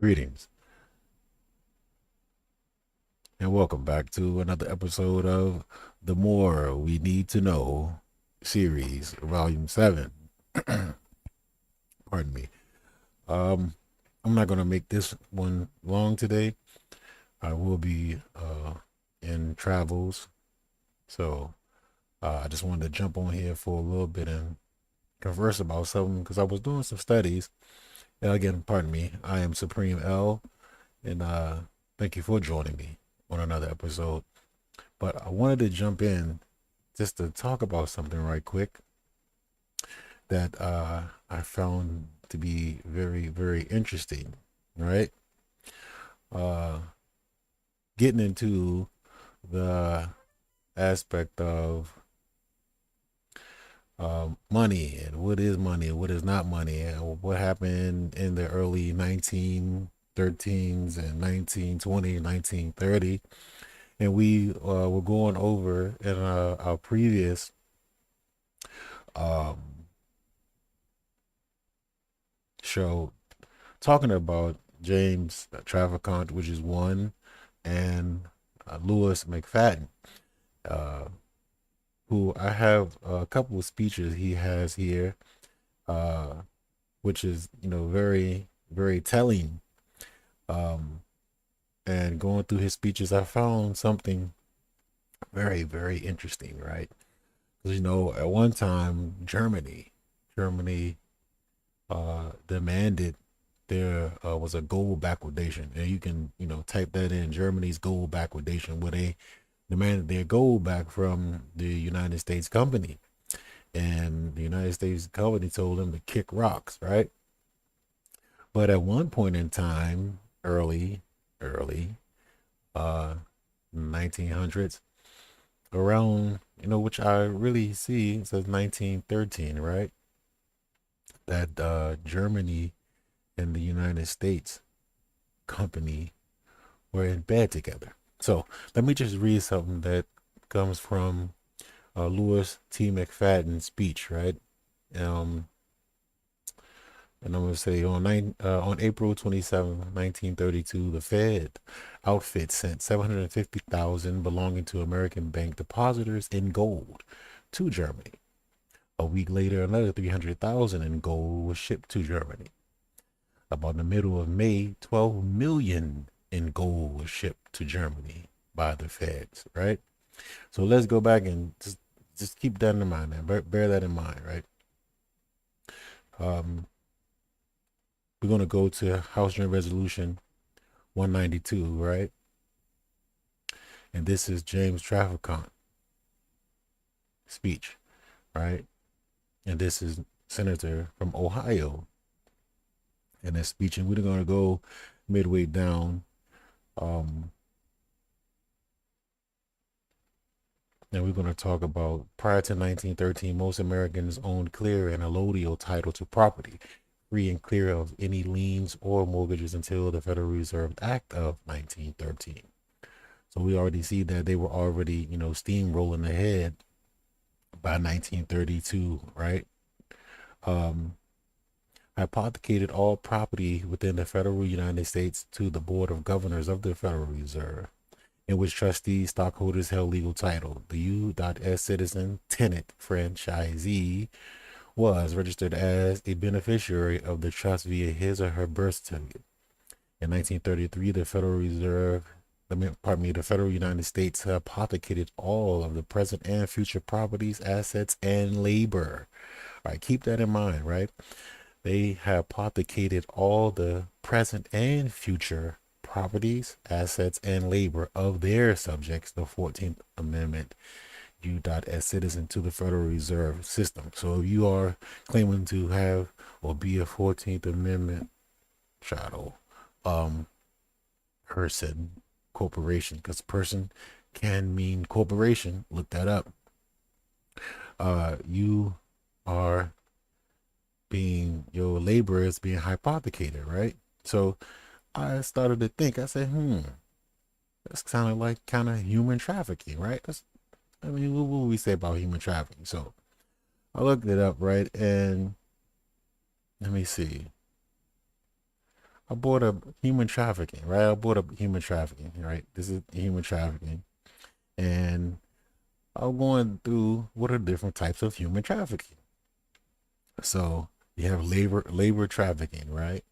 Greetings and welcome back to another episode of The More We Need to Know series, Volume 7. Pardon me. Um, I'm not going to make this one long today. I will be in travels. So I just wanted to jump on here for a little bit and converse about something because I was doing some studies. And again, pardon me. I am Supreme L, and thank you for joining me on another episode. But I wanted to jump in just to talk about something right quick that I found to be very, very interesting, right? Uh, Getting into the aspect of money and what is money and what is not money and what happened in the early 1913s and 1920, 1930. And we were going over in our previous um, show talking about James Trafficant, which is one, and Lewis McFadden, uh, who I have a couple of speeches he has here, uh, which is very very telling. Um, and going through his speeches, I found something very very interesting, right? Because at one time Germany demanded there was a gold backwardation, and you can type that in Germany's gold backwardation, where they demanded their gold back from the United States company, and the United States company told them to kick rocks, right? But at one point in time, early 1900s, around which I really see it says 1913, right? That Germany and the United States company were in bed together. So let me just read something that comes from Louis T. McFadden's speech, right? Um, and I'm gonna say on April 27, 1932, the Fed outfit sent 750,000 belonging to American bank depositors in gold to Germany. A week later, another 300,000 in gold was shipped to Germany. About the middle of May, 12 million in gold was shipped to Germany by the feds, right? So let's go back and just keep that in mind, man. Bear that in mind, right? Um, we're gonna go to House Joint Resolution 192, right? And this is James Trafficant speech, right? And this is Senator from Ohio in his speech, and we're gonna go midway down. Um, And we're going to talk about prior to 1913, most Americans owned clear and allodial title to property, free and clear of any liens or mortgages until the Federal Reserve Act of 1913. So we already see that they were already, steamrolling ahead by 1932, right? Um, Hypothecated all property within the federal United States to the Board of Governors of the Federal Reserve, in which trustees, stockholders held legal title. The U.S. citizen tenant franchisee was registered as a beneficiary of the trust via his or her birth certificate. In 1933, the Federal Reserve, the Federal United States hypothecated all of the present and future properties, assets, and labor. All right, keep that in mind, right? They hypothecated all the present and future properties, assets, and labor of their subjects, the 14th Amendment, as citizen to the Federal Reserve System. So if you are claiming to have or be a 14th Amendment chattel, um, person, corporation, because person can mean corporation, look that up. You are your labor is being hypothecated, right? So I started to think, I said, that's kind of like kind of human trafficking, right? I mean, what would we say about human trafficking? So I looked it up, right? And let me see. I brought up human trafficking, right? I brought up human trafficking, right? This is human trafficking. And I'm going through what are different types of human trafficking. So you have labor trafficking, right?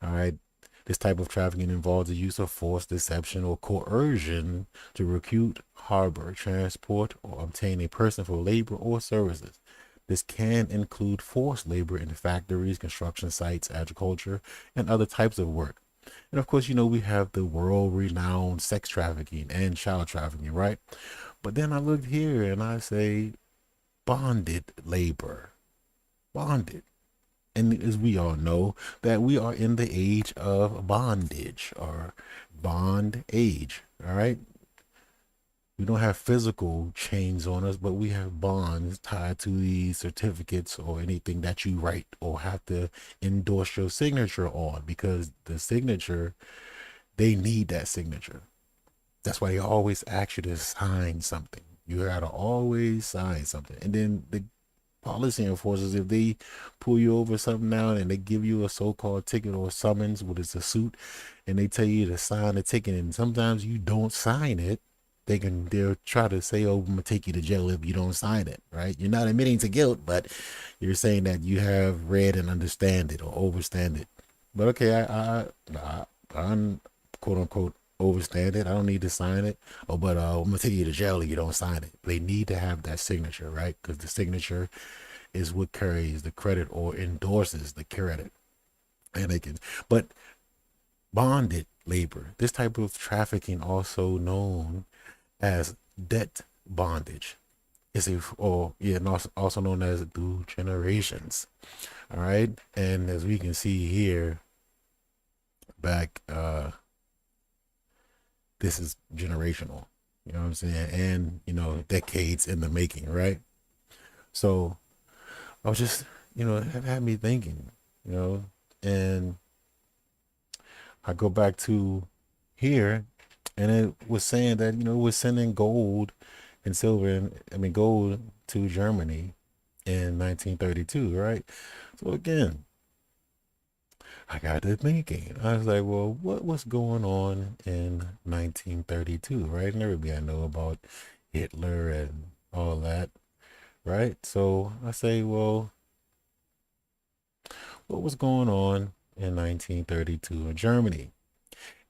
All right. This type of trafficking involves the use of force, deception, or coercion to recruit, harbor, transport, or obtain a person for labor or services. This can include forced labor in factories, construction sites, agriculture, and other types of work. And of course, we have the world renowned sex trafficking and child trafficking, right? But then I looked here and I say bonded labor. Bonded. And as we all know, that we are in the age of bondage or bond age. All right. We don't have physical chains on us, but we have bonds tied to these certificates or anything that you write or have to endorse your signature on, because the signature, they need that signature. That's why they always ask you to sign something. You gotta always sign something. And then the policy enforcers, if they pull you over something now and they give you a so-called ticket or summons, what is a suit, and they tell you to sign the ticket, and sometimes you don't sign it, they'll try to say, oh, I'm gonna take you to jail if you don't sign it, right? You're not admitting to guilt, but you're saying that you have read and understand it or overstand it. But okay, I'm quote unquote overstand it. I don't need to sign it. Oh, but I'm gonna take you to jail if you don't sign it. They need to have that signature, right? Because the signature is what carries the credit or endorses the credit. And they can, but bonded labor, this type of trafficking, also known as debt bondage, is a, or yeah, also known as through generations. All right. And as we can see here, back, this is generational, you know what I'm saying? And, decades in the making, right? So I was just, it had me thinking, you know, and I go back to here, and it was saying that, we're sending gold and silver, and I mean, gold to Germany in 1932, right? So again, I got to thinking. I was like, well, what was going on in 1932, right? And everybody know about Hitler and all that, right? So I say, well, what was going on in 1932 in Germany?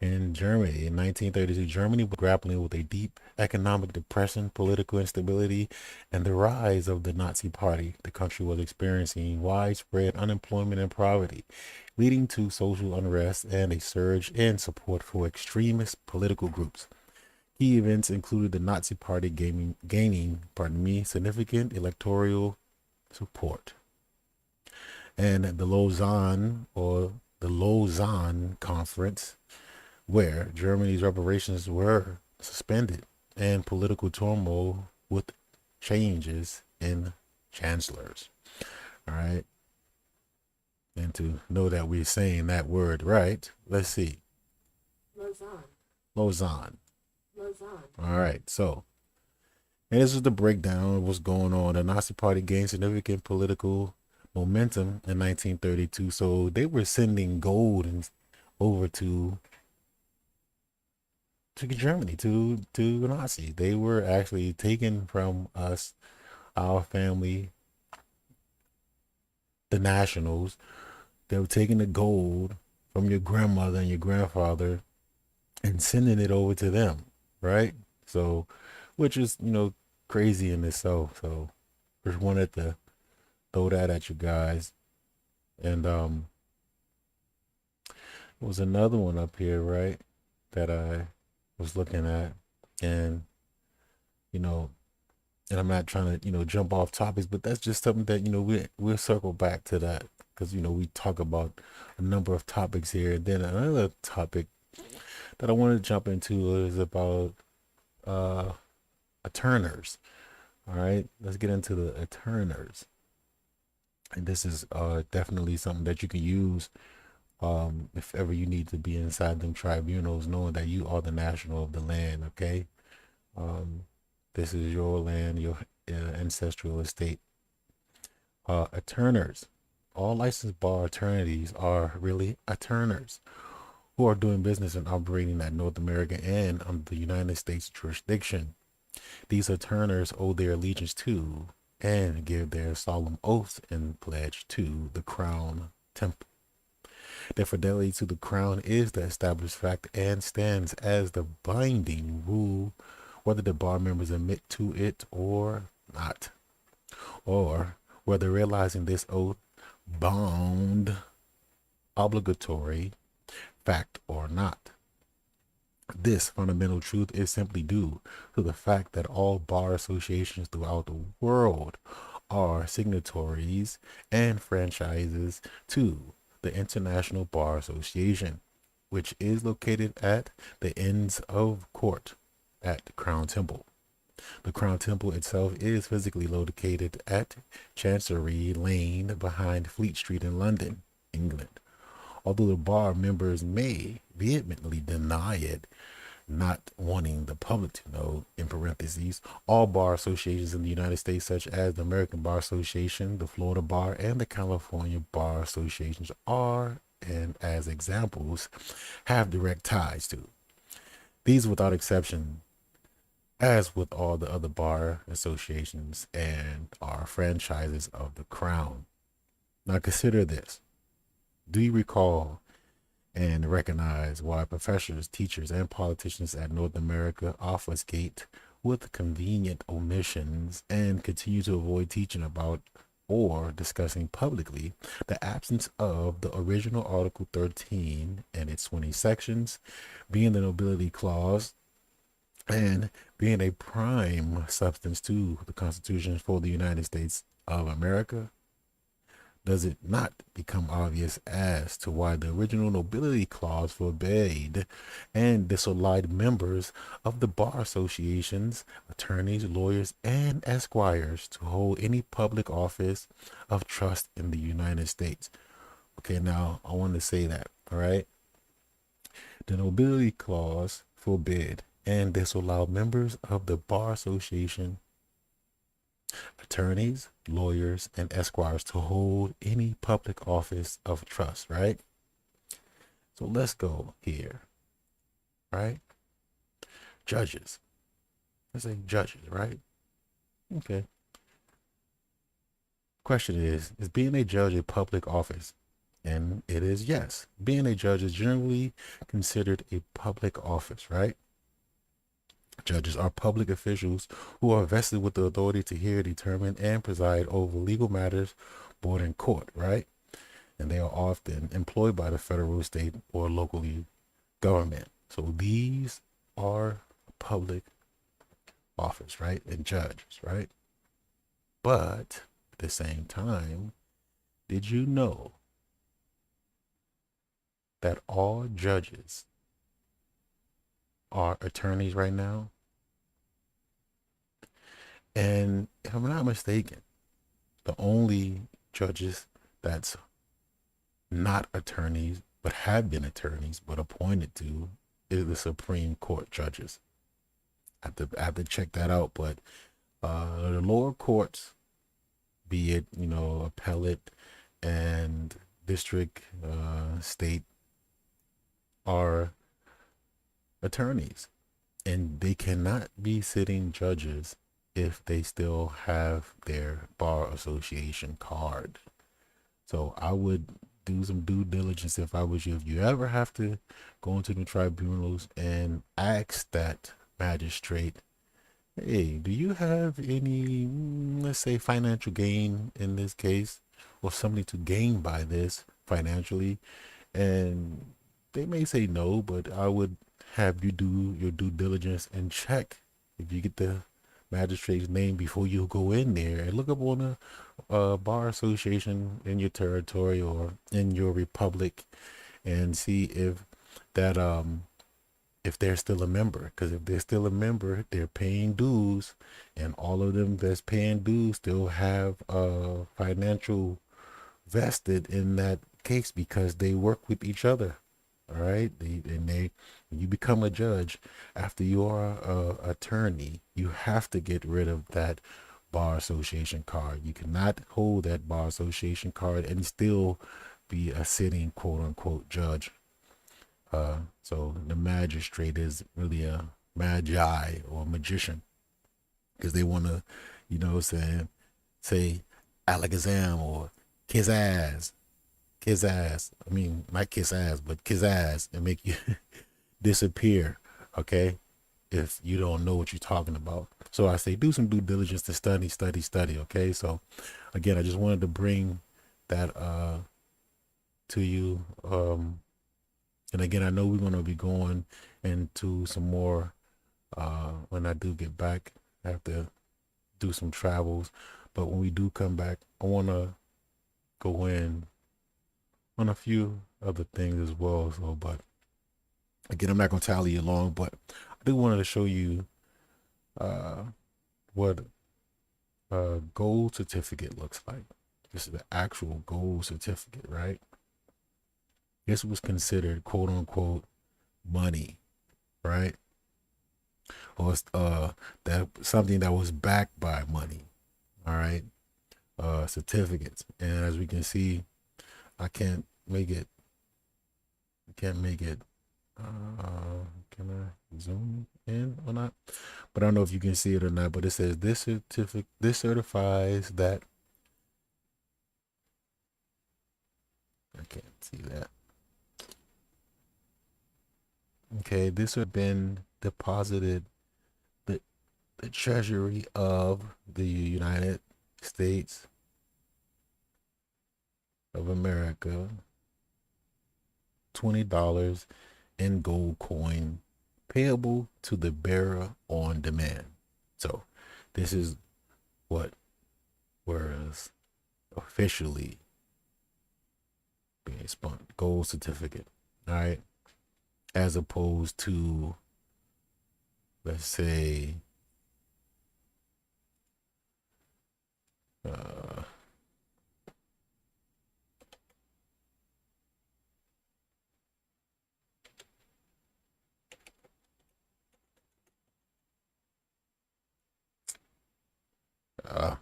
In Germany, in 1932, Germany was grappling with a deep economic depression, political instability, and the rise of the Nazi Party. The country was experiencing widespread unemployment and poverty, leading to social unrest and a surge in support for extremist political groups. Key events included the Nazi Party gaining significant electoral support, and the Lausanne Conference, where Germany's reparations were suspended, and political turmoil with changes in chancellors. All right. And to know that we're saying that word right, let's see. Lausanne. Lausanne. Lausanne. All right. So, and this is the breakdown of what's going on. The Nazi Party gained significant political momentum in 1932. So they were sending gold over to Germany, to Nazi. They were actually taking from us, our family, the nationals. They were taking the gold from your grandmother and your grandfather and sending it over to them, right? So, which is, crazy in itself. So just wanted to throw that at you guys. And there was another one up here, right, that I was looking at. And, you know, and I'm not trying to, jump off topics, but that's just something that, we'll circle back to that, because, we talk about a number of topics here. And then another topic that I want to jump into is about attorneys. All right, let's get into the attorneys. And this is definitely something that you can use if ever you need to be inside them tribunals, knowing that you are the national of the land. Okay, this is your land, your ancestral estate. Attorneys, all licensed bar attorneys are really attorneys who are doing business and operating at North America and under the United States jurisdiction. These attorneys owe their allegiance to and give their solemn oaths and pledge to the Crown Temple. Their fidelity to the Crown is the established fact and stands as the binding rule, whether the bar members admit to it or not, or whether realizing this oath bound obligatory fact or not. This fundamental truth is simply due to the fact that all bar associations throughout the world are signatories and franchises to the International Bar Association, which is located at the Inns of Court at the Crown Temple. The Crown Temple itself is physically located at Chancery Lane behind Fleet Street in London, England. Although the bar members may vehemently deny it, not wanting the public to know, in parentheses, all bar associations in the United States, such as the American Bar Association, the Florida Bar, and the California Bar Associations are, and as examples, have direct ties to. These without exception, as with all the other bar associations and are franchises of the Crown. Now consider this. Do you recall and recognize why professors, teachers, and politicians at North America obfuscate with convenient omissions and continue to avoid teaching about or discussing publicly the absence of the original Article 13 and its 20 sections, being the nobility clause and being a prime substance to the Constitution for the United States of America? Does it not become obvious as to why the original nobility clause forbade and disallowed members of the bar associations, attorneys, lawyers, and esquires to hold any public office of trust in the United States? Okay, now I want to say that, all right? The nobility clause forbid and disallowed members of the bar association, attorneys, lawyers, and esquires to hold any public office of trust, right? So let's go here, right? Judges. Let's say judges, right? Okay. Question is being a judge a public office? And it is yes. Being a judge is generally considered a public office, right? Judges are public officials who are vested with the authority to hear, determine, and preside over legal matters brought in court, right? And they are often employed by the federal, state, or locally government. So these are public office, right? And judges, right? But at the same time, did you know that all judges are attorneys right now? And if I'm not mistaken, the only judges that's not attorneys but have been attorneys but appointed to is the Supreme Court judges. I have to check that out, but the lower courts, be it appellate and district, state, are attorneys, and they cannot be sitting judges if they still have their bar association card. So I would do some due diligence if I was you. If you ever have to go into the tribunals and ask that magistrate, hey, do you have any, let's say, financial gain in this case, or something to gain by this financially? And they may say no, but I would have you do your due diligence and check if you get the magistrate's name before you go in there, and look up on a bar association in your territory or in your republic and see that if they're still a member. Because if they're still a member, they're paying dues, and all of them that's paying dues still have financial vested in that case because they work with each other. All right. When you become a judge, after you are a attorney, you have to get rid of that bar association card. You cannot hold that bar association card and still be a sitting quote unquote judge. So the magistrate is really a magi or a magician because they want to, say Alakazam or kiss ass, kiss ass. I mean, not kiss ass, but kiss ass and make you disappear. Okay. If you don't know what you're talking about. So I say do some due diligence to study. Okay. So again, I just wanted to bring that to you. And again, I know we're gonna be going into some more when I do get back. I have to do some travels. But when we do come back, I wanna go in on a few other things as well. So but again, I'm not gonna tally you long, but I do wanted to show you uh what gold certificate looks like. This is the actual gold certificate, right? This was considered quote unquote money, right? Or that something that was backed by money. All right. Certificates. And as we can see, I can't make it can I zoom in or not? But I don't know if you can see it or not, but it says this certifies that I can't see that. Okay, this has been deposited the the treasury of the United States of America, $20 in gold coin payable to the bearer on demand. So this is what was officially being spun gold certificate. All right. As opposed to, let's say, uh, uh,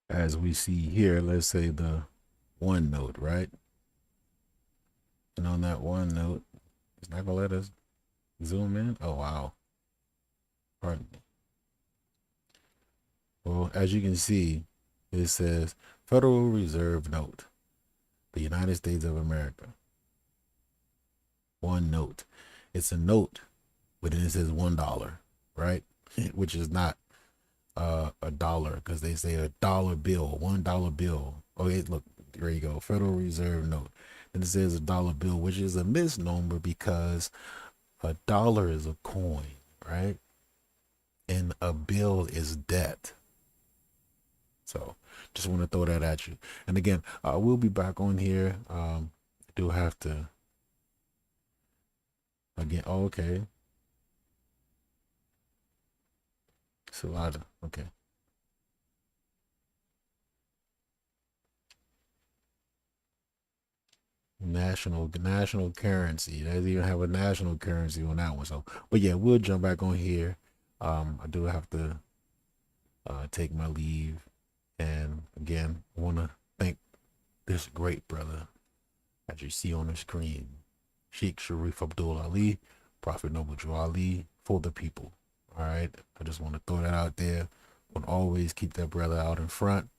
as we see here, let's say the one note, right? And on that one note, it's not gonna let us zoom in. Oh wow. Pardon me. Well, as you can see, it says Federal Reserve Note, the United States of America. One note. It's a note, but then it says $1, right? Which is not a dollar because they say a dollar bill, $1 bill. Okay, look, there you go, Federal Reserve Note. Then it says a dollar bill, which is a misnomer because a dollar is a coin, right? And a bill is debt. So just want to throw that at you. And again, we'll be back on here. I do have to again. Oh, okay. So okay. National currency. They even have a national currency on that one. So, but yeah, we'll jump back on here. I do have to take my leave, and again, I want to thank this great brother that you see on the screen, Sheikh Sharif Abdul Ali, Prophet Noble Drew Ali, for the people. All right, I just want to throw that out there. Want to always keep that brother out in front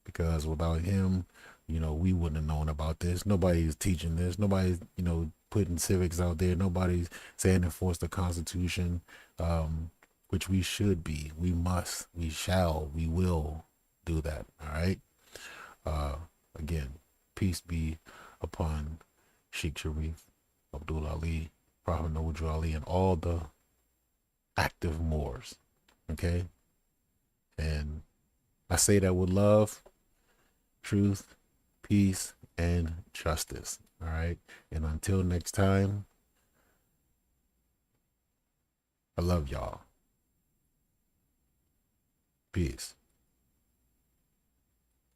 because without him, we wouldn't have known about this. Nobody's teaching this. Nobody's, putting civics out there. Nobody's saying enforce the Constitution, which we should be. We must, we shall, we will do that. All right. Again, peace be upon Sheikh Sharif Abdul Ali, Prophet Noble Ali, and all the active Moors. Okay. And I say that with love, truth, peace, and justice. All right. And until next time, I love y'all. Peace.